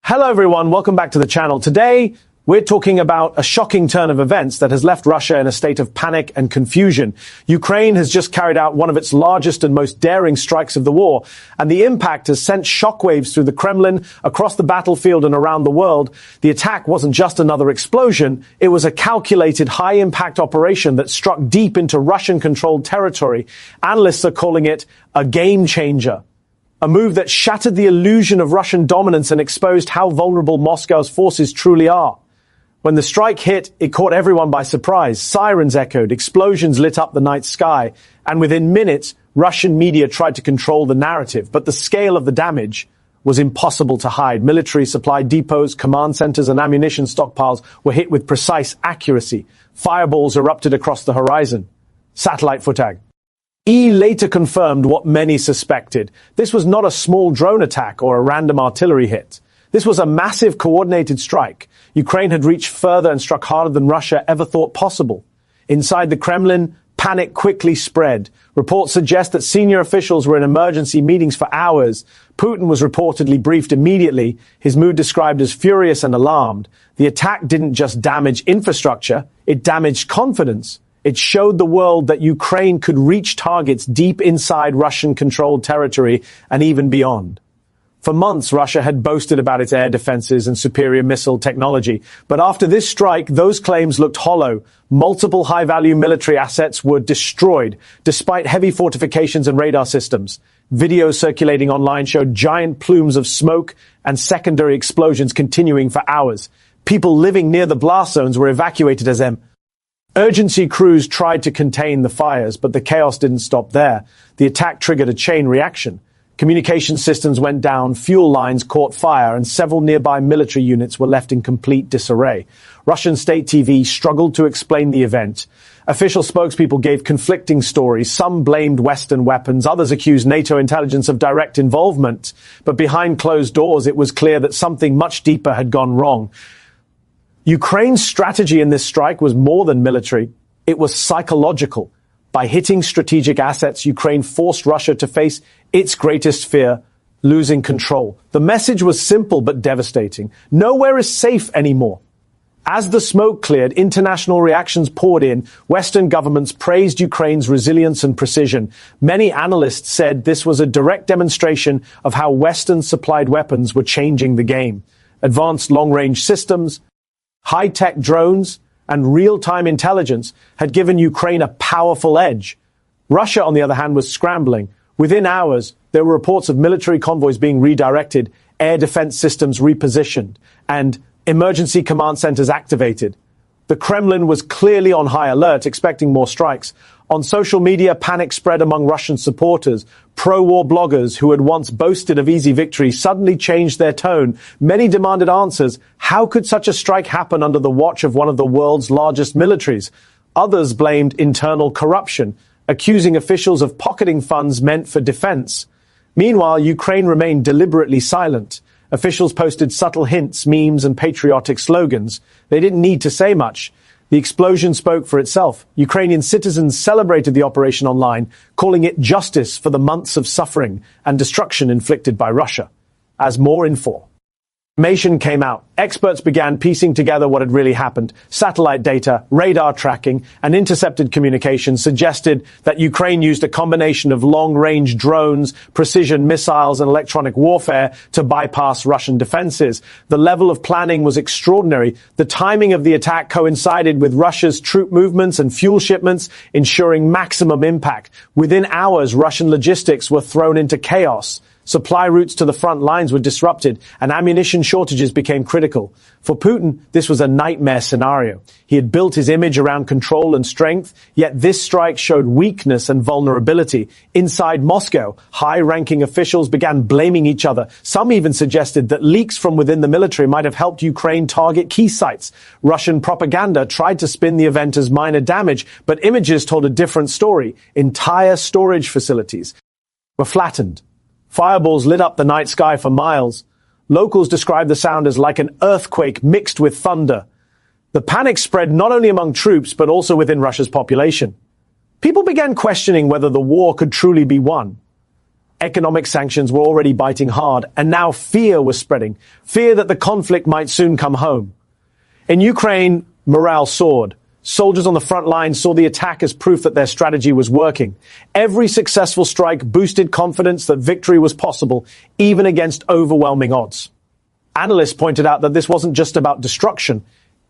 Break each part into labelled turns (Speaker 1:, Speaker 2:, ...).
Speaker 1: Hello everyone, welcome back to the channel. Today, we're talking about a shocking turn of events that has left Russia in a state of panic and confusion. Ukraine has just carried out one of its largest and most daring strikes of the war, and the impact has sent shockwaves through the Kremlin, across the battlefield and around the world. The attack wasn't just another explosion, it was a calculated high-impact operation that struck deep into Russian-controlled territory. Analysts are calling it a game-changer. A move that shattered the illusion of Russian dominance and exposed how vulnerable Moscow's forces truly are. When the strike hit, it caught everyone by surprise. Sirens echoed, explosions lit up the night sky, and within minutes, Russian media tried to control the narrative. But the scale of the damage was impossible to hide. Military supply depots, command centers, and ammunition stockpiles were hit with precise accuracy. Fireballs erupted across the horizon. Satellite footage later confirmed what many suspected. This was not a small drone attack or a random artillery hit. This was a massive coordinated strike. Ukraine had reached further and struck harder than Russia ever thought possible. Inside the Kremlin, panic quickly spread. Reports suggest that senior officials were in emergency meetings for hours. Putin was reportedly briefed immediately, his mood described as furious and alarmed. The attack didn't just damage infrastructure, it damaged confidence. It showed the world that Ukraine could reach targets deep inside Russian-controlled territory and even beyond. For months, Russia had boasted about its air defenses and superior missile technology. But after this strike, those claims looked hollow. Multiple high-value military assets were destroyed, despite heavy fortifications and radar systems. Videos circulating online showed giant plumes of smoke and secondary explosions continuing for hours. People living near the blast zones were evacuated as Urgency crews tried to contain the fires, but the chaos didn't stop there. The attack triggered a chain reaction. Communication systems went down, fuel lines caught fire, and several nearby military units were left in complete disarray. Russian state TV struggled to explain the event. Official spokespeople gave conflicting stories. Some blamed Western weapons, others accused NATO intelligence of direct involvement. But behind closed doors, it was clear that something much deeper had gone wrong. Ukraine's strategy in this strike was more than military. It was psychological. By hitting strategic assets, Ukraine forced Russia to face its greatest fear, losing control. The message was simple but devastating. Nowhere is safe anymore. As the smoke cleared, international reactions poured in. Western governments praised Ukraine's resilience and precision. Many analysts said this was a direct demonstration of how Western-supplied weapons were changing the game. Advanced long-range systems, high-tech drones, and real-time intelligence had given Ukraine a powerful edge. Russia, on the other hand, was scrambling. Within hours, there were reports of military convoys being redirected, air defense systems repositioned, and emergency command centers activated. The Kremlin was clearly on high alert, expecting more strikes. On social media, panic spread among Russian supporters. Pro-war bloggers who had once boasted of easy victory suddenly changed their tone. Many demanded answers. How could such a strike happen under the watch of one of the world's largest militaries? Others blamed internal corruption, accusing officials of pocketing funds meant for defense. Meanwhile, Ukraine remained deliberately silent. Officials posted subtle hints, memes, and patriotic slogans. They didn't need to say much. The explosion spoke for itself. Ukrainian citizens celebrated the operation online, calling it justice for the months of suffering and destruction inflicted by Russia. As more information came out, experts began piecing together what had really happened. Satellite data, radar tracking, and intercepted communications suggested that Ukraine used a combination of long-range drones, precision missiles, and electronic warfare to bypass Russian defenses. The level of planning was extraordinary. The timing of the attack coincided with Russia's troop movements and fuel shipments, ensuring maximum impact. Within hours, Russian logistics were thrown into chaos. Supply routes to the front lines were disrupted, and ammunition shortages became critical. For Putin, this was a nightmare scenario. He had built his image around control and strength, yet this strike showed weakness and vulnerability. Inside Moscow, high-ranking officials began blaming each other. Some even suggested that leaks from within the military might have helped Ukraine target key sites. Russian propaganda tried to spin the event as minor damage, but images told a different story. Entire storage facilities were flattened. Fireballs lit up the night sky for miles. Locals described the sound as like an earthquake mixed with thunder. The panic spread not only among troops, but also within Russia's population. People began questioning whether the war could truly be won. Economic sanctions were already biting hard, and now fear was spreading. Fear that the conflict might soon come home. In Ukraine, morale soared. Soldiers on the front line saw the attack as proof that their strategy was working. Every successful strike boosted confidence that victory was possible, even against overwhelming odds. Analysts pointed out that this wasn't just about destruction,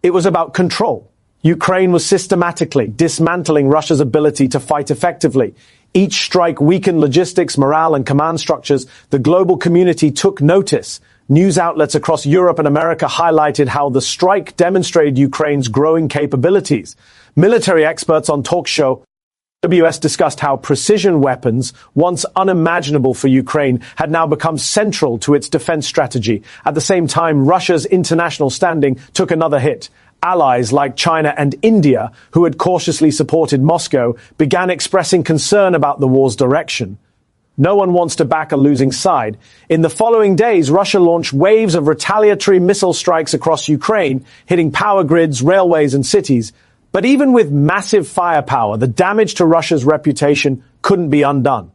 Speaker 1: it was about control. Ukraine was systematically dismantling Russia's ability to fight effectively. Each strike weakened logistics, morale, and command structures. The global community took notice. News outlets across Europe and America highlighted how the strike demonstrated Ukraine's growing capabilities. Military experts on talk show WS discussed how precision weapons, once unimaginable for Ukraine, had now become central to its defense strategy. At the same time, Russia's international standing took another hit. Allies like China and India, who had cautiously supported Moscow, began expressing concern about the war's direction. No one wants to back a losing side. In the following days, Russia launched waves of retaliatory missile strikes across Ukraine, hitting power grids, railways, and cities. But even with massive firepower, the damage to Russia's reputation couldn't be undone.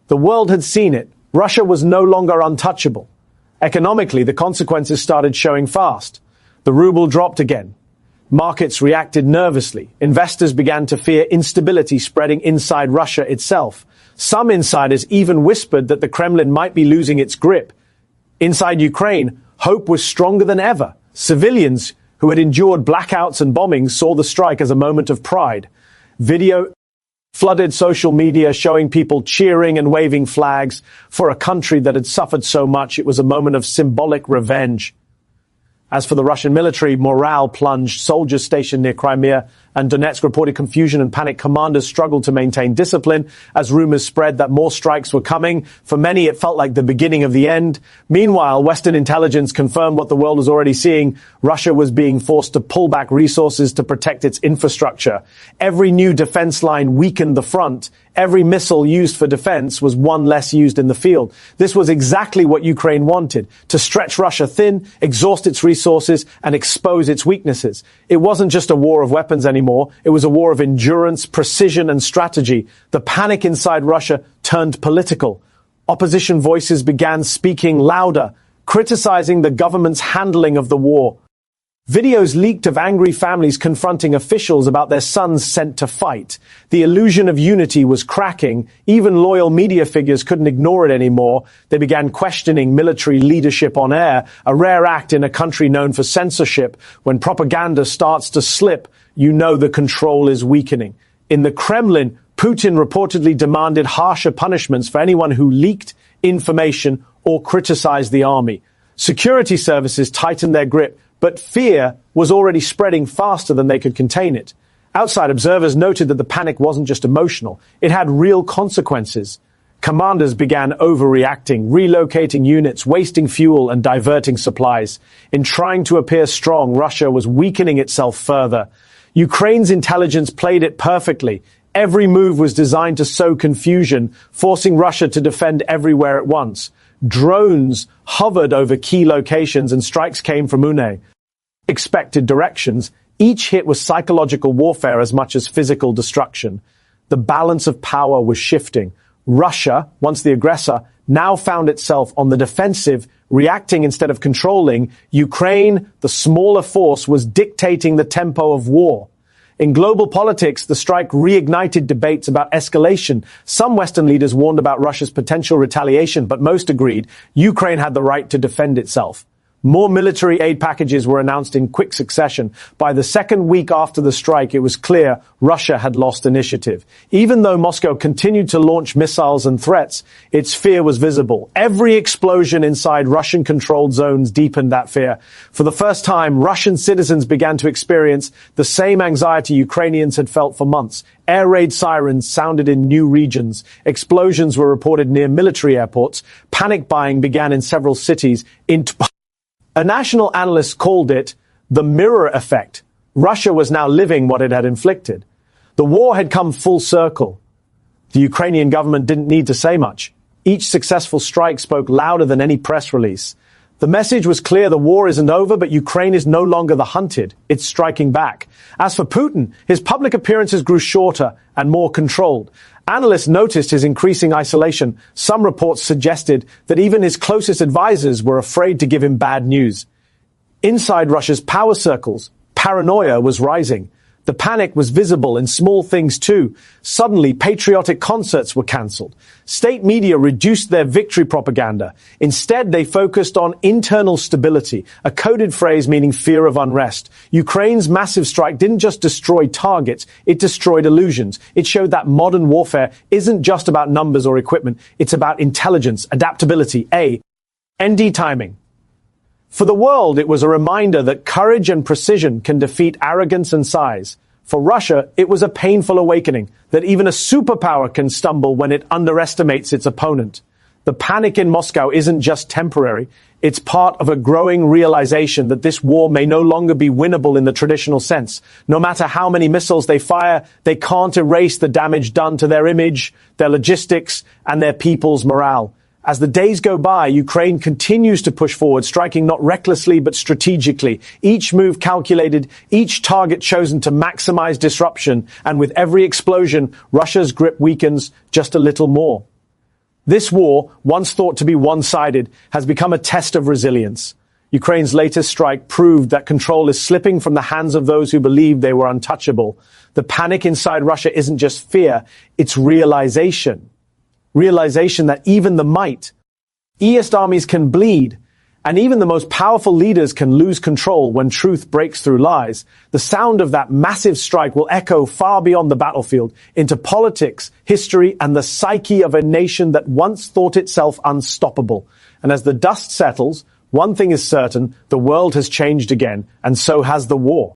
Speaker 1: The world had seen it. Russia was no longer untouchable. Economically, the consequences started showing fast. The ruble dropped again. Markets reacted nervously. Investors began to fear instability spreading inside Russia itself. Some insiders even whispered that the Kremlin might be losing its grip. Inside Ukraine, hope was stronger than ever. Civilians who had endured blackouts and bombings saw the strike as a moment of pride. Video flooded social media showing people cheering and waving flags. For a country that had suffered so much, it was a moment of symbolic revenge. As for the Russian military, morale plunged. Soldiers stationed near Crimea and Donetsk reported confusion and panic. Commanders struggled to maintain discipline as rumors spread that more strikes were coming. For many, it felt like the beginning of the end. Meanwhile, Western intelligence confirmed what the world was already seeing. Russia was being forced to pull back resources to protect its infrastructure. Every new defense line weakened the front. Every missile used for defense was one less used in the field. This was exactly what Ukraine wanted, to stretch Russia thin, exhaust its resources, and expose its weaknesses. It wasn't just a war of weapons anymore. It was a war of endurance, precision, and strategy. The panic inside Russia turned political. Opposition voices began speaking louder, criticizing the government's handling of the war. Videos leaked of angry families confronting officials about their sons sent to fight. The illusion of unity was cracking. Even loyal media figures couldn't ignore it anymore. They began questioning military leadership on air, a rare act in a country known for censorship. When propaganda starts to slip, you know the control is weakening. In the Kremlin, Putin reportedly demanded harsher punishments for anyone who leaked information or criticized the army. Security services tightened their grip, but fear was already spreading faster than they could contain it. Outside observers noted that the panic wasn't just emotional. It had real consequences. Commanders began overreacting, relocating units, wasting fuel, and diverting supplies. In trying to appear strong, Russia was weakening itself further. Ukraine's intelligence played it perfectly. Every move was designed to sow confusion, forcing Russia to defend everywhere at once. Drones hovered over key locations and strikes came from unexpected directions. Each hit was psychological warfare as much as physical destruction. The balance of power was shifting. Russia, once the aggressor, now found itself on the defensive, reacting instead of controlling. Ukraine, the smaller force, was dictating the tempo of war. In global politics, the strike reignited debates about escalation. Some Western leaders warned about Russia's potential retaliation, but most agreed Ukraine had the right to defend itself. More military aid packages were announced in quick succession. By the second week after the strike, it was clear Russia had lost initiative. Even though Moscow continued to launch missiles and threats, its fear was visible. Every explosion inside Russian-controlled zones deepened that fear. For the first time, Russian citizens began to experience the same anxiety Ukrainians had felt for months. Air raid sirens sounded in new regions. Explosions were reported near military airports. Panic buying began in several cities. A national analyst called it the mirror effect. Russia was now living what it had inflicted. The war had come full circle. The Ukrainian government didn't need to say much. Each successful strike spoke louder than any press release. The message was clear: the war isn't over, but Ukraine is no longer the hunted. It's striking back. As for Putin, his public appearances grew shorter and more controlled. Analysts noticed his increasing isolation. Some reports suggested that even his closest advisors were afraid to give him bad news. Inside Russia's power circles, paranoia was rising. The panic was visible in small things too. Suddenly, patriotic concerts were cancelled. State media reduced their victory propaganda. Instead, they focused on internal stability, a coded phrase meaning fear of unrest. Ukraine's massive strike didn't just destroy targets, it destroyed illusions. It showed that modern warfare isn't just about numbers or equipment, it's about intelligence, adaptability, ND timing. For the world, it was a reminder that courage and precision can defeat arrogance and size. For Russia, it was a painful awakening that even a superpower can stumble when it underestimates its opponent. The panic in Moscow isn't just temporary. It's part of a growing realization that this war may no longer be winnable in the traditional sense. No matter how many missiles they fire, they can't erase the damage done to their image, their logistics, and their people's morale. As the days go by, Ukraine continues to push forward, striking not recklessly but strategically. Each move calculated, each target chosen to maximize disruption, and with every explosion, Russia's grip weakens just a little more. This war, once thought to be one-sided, has become a test of resilience. Ukraine's latest strike proved that control is slipping from the hands of those who believed they were untouchable. The panic inside Russia isn't just fear, it's realization. Realization that even the mightiest armies can bleed, and even the most powerful leaders can lose control when truth breaks through lies. The sound of that massive strike will echo far beyond the battlefield into politics, history, and the psyche of a nation that once thought itself unstoppable. And as the dust settles, one thing is certain: the world has changed again, and so has the war.